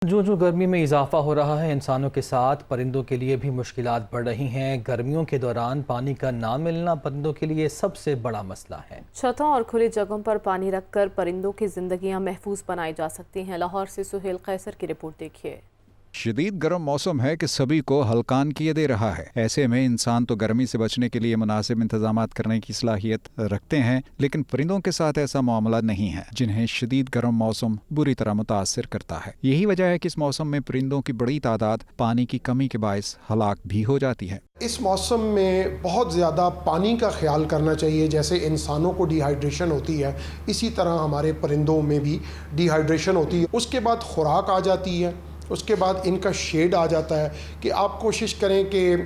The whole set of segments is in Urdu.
جو گرمی میں اضافہ ہو رہا ہے، انسانوں کے ساتھ پرندوں کے لیے بھی مشکلات بڑھ رہی ہیں۔ گرمیوں کے دوران پانی کا نہ ملنا پرندوں کے لیے سب سے بڑا مسئلہ ہے۔ چھتوں اور کھلی جگہوں پر پانی رکھ کر پرندوں کی زندگیاں محفوظ بنائی جا سکتی ہیں۔ لاہور سے سہیل قیصر کی رپورٹ دیکھیے۔ شدید گرم موسم ہے کہ سبھی کو ہلکان کیے دے رہا ہے۔ ایسے میں انسان تو گرمی سے بچنے کے لیے مناسب انتظامات کرنے کی صلاحیت رکھتے ہیں، لیکن پرندوں کے ساتھ ایسا معاملہ نہیں ہے، جنہیں شدید گرم موسم بری طرح متاثر کرتا ہے۔ یہی وجہ ہے کہ اس موسم میں پرندوں کی بڑی تعداد پانی کی کمی کے باعث ہلاک بھی ہو جاتی ہے۔ اس موسم میں بہت زیادہ پانی کا خیال کرنا چاہیے۔ جیسے انسانوں کو ڈی ہائیڈریشن ہوتی ہے، اسی طرح ہمارے پرندوں میں بھی ڈی ہائیڈریشن ہوتی ہے۔ اس کے بعد خوراک آ جاتی ہے، اس کے بعد ان کا شیڈ آ جاتا ہے کہ آپ کوشش کریں کہ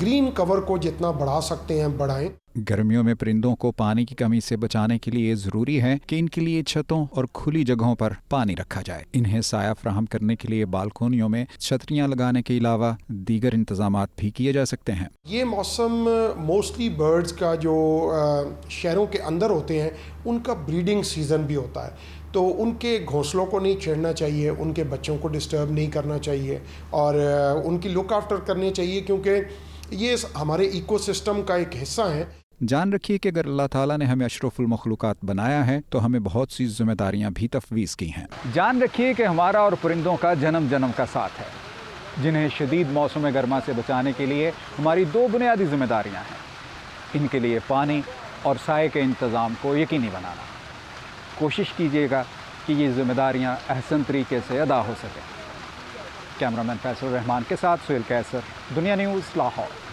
گرین کور کو جتنا بڑھا سکتے ہیں بڑھائیں۔ گرمیوں میں پرندوں کو پانی کی کمی سے بچانے کے لیے ضروری ہے کہ ان کے لیے چھتوں اور کھلی جگہوں پر پانی رکھا جائے۔ انہیں سایہ فراہم کرنے کے لیے بالکونیوں میں چھتریاں لگانے کے علاوہ دیگر انتظامات بھی کیے جا سکتے ہیں۔ یہ موسم موسٹلی برڈز کا جو شہروں کے اندر ہوتے ہیں ان کا بریڈنگ سیزن بھی ہوتا ہے، تو ان کے گھونسلوں کو نہیں چھیڑنا چاہیے، ان کے بچوں کو ڈسٹرب نہیں کرنا چاہیے اور ان کی لک آفٹر کرنی چاہیے، کیونکہ یہ ہمارے ایکو سسٹم کا ایک حصہ ہیں۔ جان رکھیے کہ اگر اللہ تعالیٰ نے ہمیں اشرف المخلوقات بنایا ہے تو ہمیں بہت سی ذمہ داریاں بھی تفویض کی ہیں۔ جان رکھیے کہ ہمارا اور پرندوں کا جنم جنم کا ساتھ ہے، جنہیں شدید موسم گرما سے بچانے کے لیے ہماری دو بنیادی ذمہ داریاں ہیں۔ ان کے لیے پانی اور سائے کے انتظام کو یقینی بنانا۔ کوشش کیجیے گا کہ یہ ذمہ داریاں احسن طریقے سے ادا ہو سکیں۔ کیمرہ مین فیصل الرحمان کے ساتھ سہیل قیصر، دنیا نیوز، لاہور۔